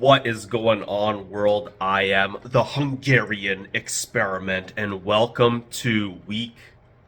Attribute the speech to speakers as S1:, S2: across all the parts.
S1: What is going on, world? I am the Hungarian Experiment, and welcome to week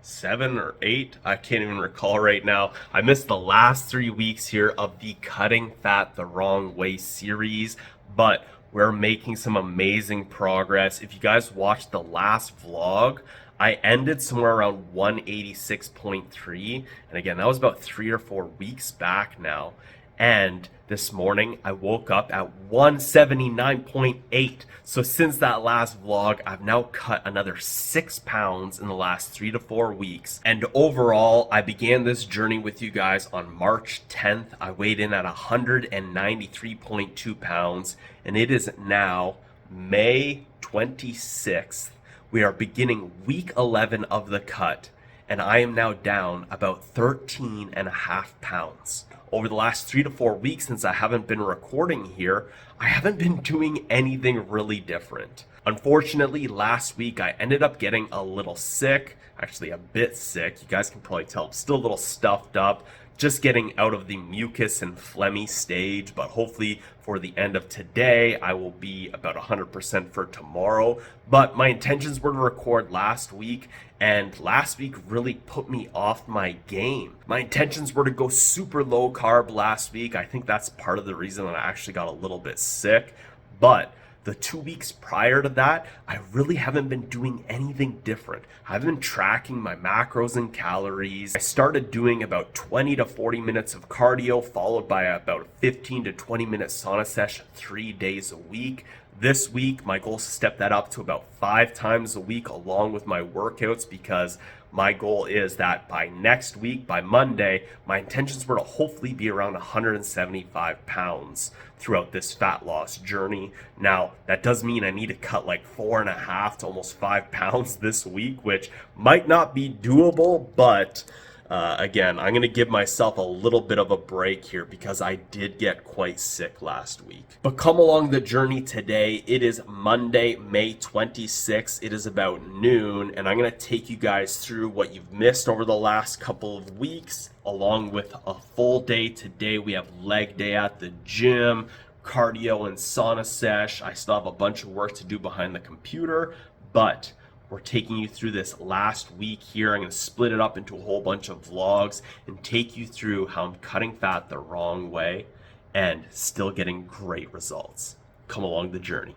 S1: 7 or 8. I can't even recall right now. I missed the last 3 weeks here of the Cutting Fat the Wrong Way series, but we're making some amazing progress. If you guys watched the last vlog, I ended somewhere around 186.3, and again, that was about 3 or 4 weeks back now. And this morning I woke up at 179.8. So since that last vlog, I've now cut another 6 pounds in the last 3 to 4 weeks. And overall, I began this journey with you guys on March 10th. I weighed in at 193.2 pounds, and it is now May 26th. We are beginning week 11 of the cut, and I am now down about 13.5 pounds. Over the last 3 to 4 weeks since I haven't been recording here, I haven't been doing anything really different. Unfortunately, last week I ended up getting a little sick, actually a bit sick. You guys can probably tell I'm still a little stuffed up, just getting out of the mucus and phlegmy stage, but hopefully for the end of today, I will be about 100% for tomorrow. But my intentions were to record last week, and last week really put me off my game. My intentions were to go super low carb last week. I think that's part of the reason that I actually got a little bit sick, but the 2 weeks prior to that, I really haven't been doing anything different. I've been tracking my macros and calories. I started doing about 20 to 40 minutes of cardio, followed by about a 15 to 20 minute sauna session 3 days a week. This week, my goal is to step that up to about 5 times a week along with my workouts, because my goal is that by next week, by Monday, my intentions were to hopefully be around 175 pounds throughout this fat loss journey. Now, that does mean I need to cut like 4.5 to almost 5 pounds this week, which might not be doable, but again, I'm going to give myself a little bit of a break here because I did get quite sick last week. But come along the journey today. It is Monday, May 26th. It is about noon, and I'm going to take you guys through what you've missed over the last couple of weeks, along with a full day today. We have leg day at the gym, cardio and sauna sesh. I still have a bunch of work to do behind the computer, but we're taking you through this last week here. I'm going to split it up into a whole bunch of vlogs and take you through how I'm cutting fat the wrong way and still getting great results. Come along the journey.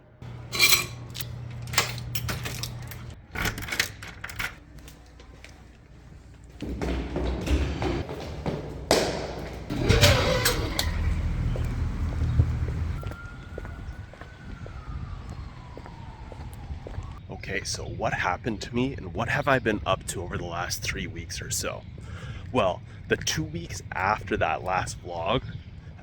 S1: Okay, so what happened to me and what have I been up to over the last 3 weeks or so? Well, the 2 weeks after that last vlog,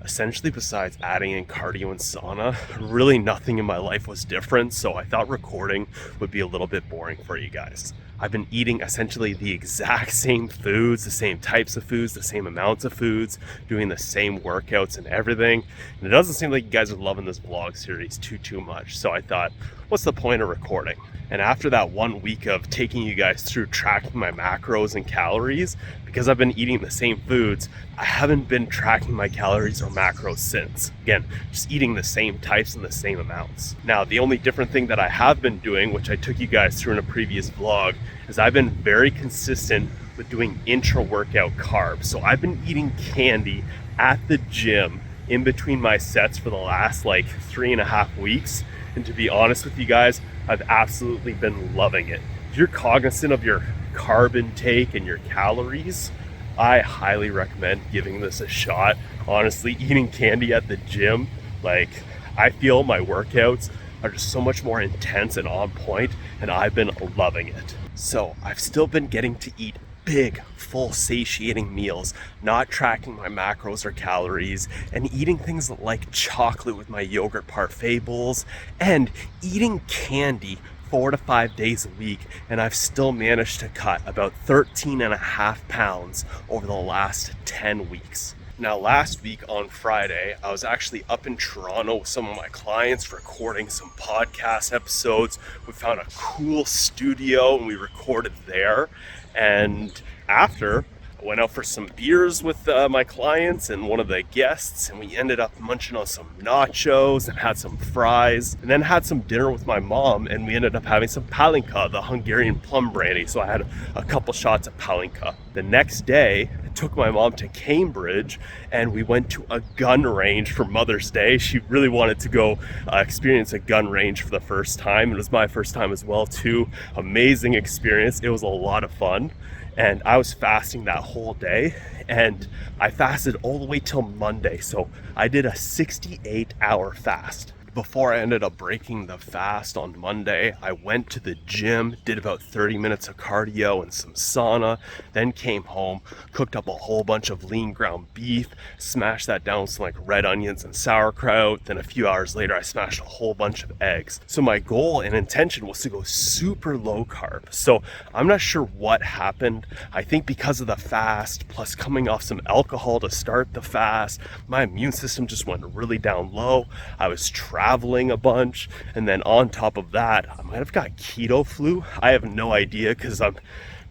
S1: essentially besides adding in cardio and sauna, really nothing in my life was different, so I thought recording would be a little bit boring for you guys. I've been eating essentially the exact same foods, the same types of foods, the same amounts of foods, doing the same workouts and everything. And it doesn't seem like you guys are loving this vlog series too much. So I thought, what's the point of recording? And after that 1 week of taking you guys through tracking my macros and calories, because I've been eating the same foods, I haven't been tracking my calories or macros since. Again, just eating the same types and the same amounts. Now, the only different thing that I have been doing, which I took you guys through in a previous vlog, is I've been very consistent with doing intra-workout carbs. So I've been eating candy at the gym in between my sets for the last like 3.5 weeks. And to be honest with you guys, I've absolutely been loving it. If you're cognizant of your carb intake and your calories, I highly recommend giving this a shot. Honestly, eating candy at the gym, like, I feel my workouts are just so much more intense and on point, and I've been loving it. So I've still been getting to eat big, full, satiating meals, not tracking my macros or calories, and eating things like chocolate with my yogurt parfait bowls, and eating candy 4 to 5 days a week, and I've still managed to cut about 13.5 pounds over the last 10 weeks. Now, last week on Friday, I was actually up in Toronto with some of my clients recording some podcast episodes. We found a cool studio and we recorded there. And after, I went out for some beers with my clients and one of the guests, and we ended up munching on some nachos and had some fries, and then had some dinner with my mom, and we ended up having some palinka, the Hungarian plum brandy. So I had a couple shots of palinka. The next day, I took my mom to Cambridge and we went to a gun range for Mother's Day. She really wanted to go experience a gun range for the first time. It was my first time as well too. Amazing experience. It was a lot of fun. And I was fasting that whole day, and I fasted all the way till Monday. So I did a 68-hour fast. Before I ended up breaking the fast on Monday, I went to the gym, did about 30 minutes of cardio and some sauna, then came home, cooked up a whole bunch of lean ground beef, smashed that down with some like red onions and sauerkraut. Then a few hours later, I smashed a whole bunch of eggs. So my goal and intention was to go super low carb. So I'm not sure what happened. I think because of the fast, plus coming off some alcohol to start the fast, my immune system just went really down low. I was traveling a bunch, and then on top of that, I might have got keto flu. I have no idea because I've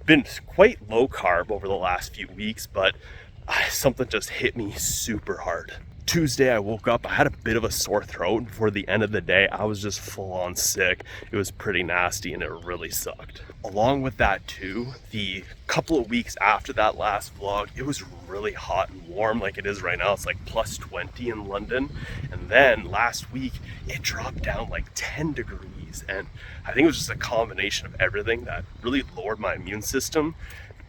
S1: been quite low carb over the last few weeks, but something just hit me super hard. Tuesday, I woke up, I had a bit of a sore throat. Before the end of the day, I was just full on sick. It was pretty nasty and it really sucked. Along with that too, the couple of weeks after that last vlog, it was really hot and warm like it is right now. It's like plus 20 in London. And then last week, it dropped down like 10 degrees. And I think it was just a combination of everything that really lowered my immune system,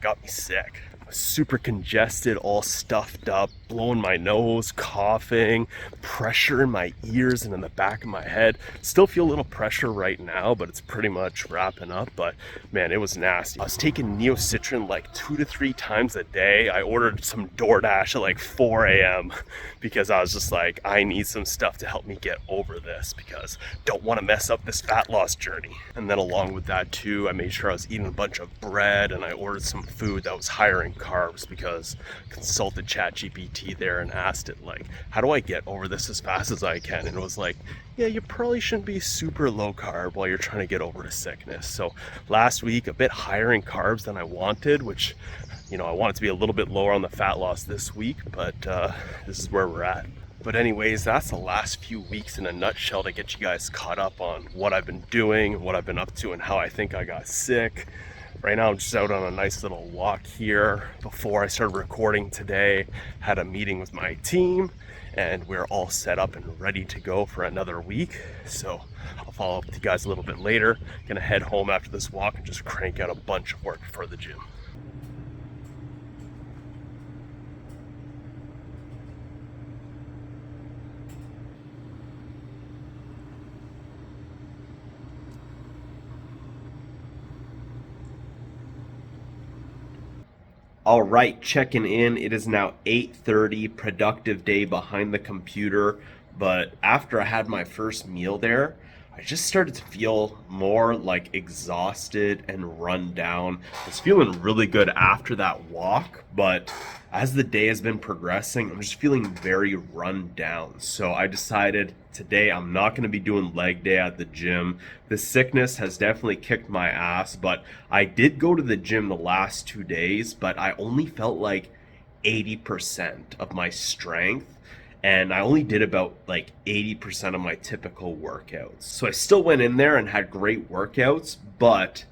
S1: got me sick. Super congested, all stuffed up, blowing my nose, coughing, pressure in my ears and in the back of my head. Still feel a little pressure right now, but it's pretty much wrapping up. But man, it was nasty. I was taking Neocitrin like 2 to 3 times a day. I ordered some DoorDash at like 4 a.m. because I was just like, I need some stuff to help me get over this because don't want to mess up this fat loss journey. And then along with that too, I made sure I was eating a bunch of bread, and I ordered some food that was higher in carbs because I consulted ChatGPT there and asked it like, how do I get over this as fast as I can? And it was like, yeah, you probably shouldn't be super low carb while you're trying to get over the sickness. So last week, a bit higher in carbs than I wanted, which, you know, I want it to be a little bit lower on the fat loss this week, but this is where we're at. But anyways, that's the last few weeks in a nutshell to get you guys caught up on what I've been doing, what I've been up to, and how I think I got sick. Right now I'm just out on a nice little walk here. Before I started recording today, had a meeting with my team, and we're all set up and ready to go for another week. So I'll follow up with you guys a little bit later. Gonna head home after this walk and just crank out a bunch of work for the gym. All right, checking in. It is now 8:30, productive day behind the computer. But after I had my first meal there, I just started to feel more like exhausted and run down. I was feeling really good after that walk, but as the day has been progressing, I'm just feeling very run down. So I decided today I'm not going to be doing leg day at the gym. The sickness has definitely kicked my ass, but I did go to the gym the last 2 days, but I only felt like 80% of my strength. And I only did about like 80% of my typical workouts. So I still went in there and had great workouts, but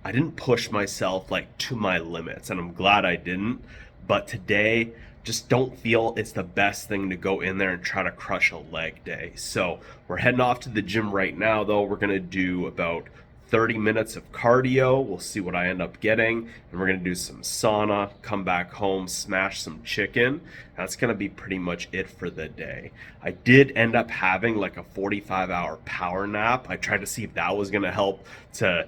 S1: I didn't push myself like to my limits, and I'm glad I didn't. But today, just don't feel it's the best thing to go in there and try to crush a leg day. So we're heading off to the gym right now though. We're gonna do about 30 minutes of cardio. We'll see what I end up getting. And we're gonna do some sauna, come back home, smash some chicken. That's gonna be pretty much it for the day. I did end up having like a 45-hour power nap. I tried to see if that was gonna help to,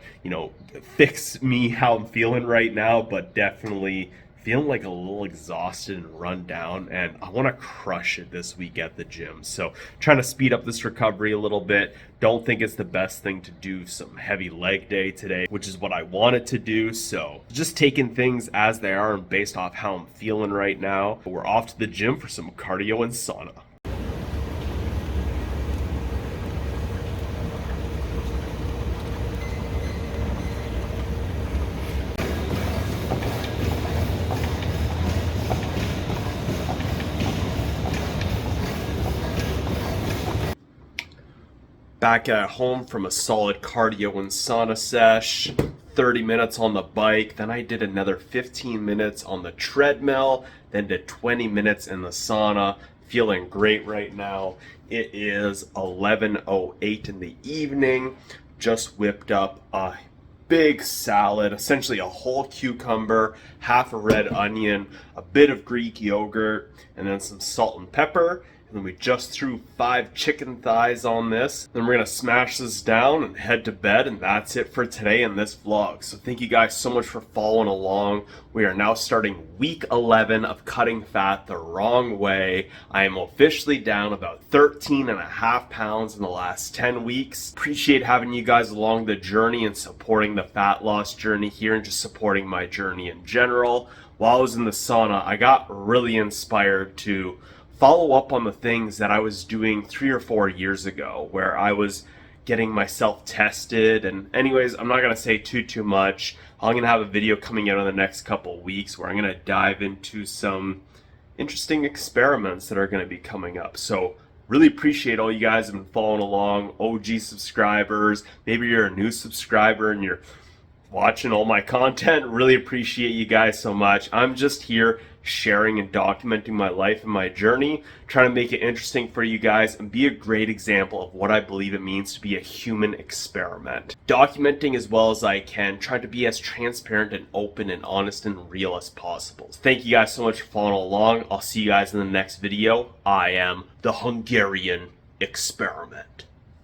S1: fix me how I'm feeling right now, but definitely feeling like a little exhausted and run down, and I want to crush it this week at the gym. So trying to speed up this recovery a little bit. Don't think it's the best thing to do some heavy leg day today, which is what I wanted to do. So just taking things as they are and based off how I'm feeling right now. We're off to the gym for some cardio and sauna. Back at home from a solid cardio and sauna sesh, 30 minutes on the bike, then I did another 15 minutes on the treadmill, then did 20 minutes in the sauna. Feeling great right now. It is 11:08 in the evening. Just whipped up a big salad, essentially a whole cucumber, half a red onion, a bit of Greek yogurt, and then some salt and pepper. And then we just threw 5 chicken thighs on this. Then we're gonna smash this down and head to bed, and that's it for today in this vlog. So thank you guys so much for following along. We are now starting week 11 of cutting fat the wrong way. I am officially down about 13.5 pounds in the last 10 weeks. Appreciate having you guys along the journey and supporting the fat loss journey here and just supporting my journey in general. While I was in the sauna, I got really inspired to follow up on the things that I was doing 3 or 4 years ago, where I was getting myself tested. And anyways, I'm not gonna say too much. I'm gonna have a video coming out in the next couple weeks where I'm gonna dive into some interesting experiments that are gonna be coming up. So really appreciate all you guys have been following along, OG subscribers. Maybe you're a new subscriber and you're watching all my content. Really appreciate you guys so much. I'm just here sharing and documenting my life and my journey, trying to make it interesting for you guys and be a great example of what I believe it means to be a human experiment. Documenting as well as I can, trying to be as transparent and open and honest and real as possible. Thank you guys so much for following along. I'll see you guys in the next video. I am the Hungarian Experiment.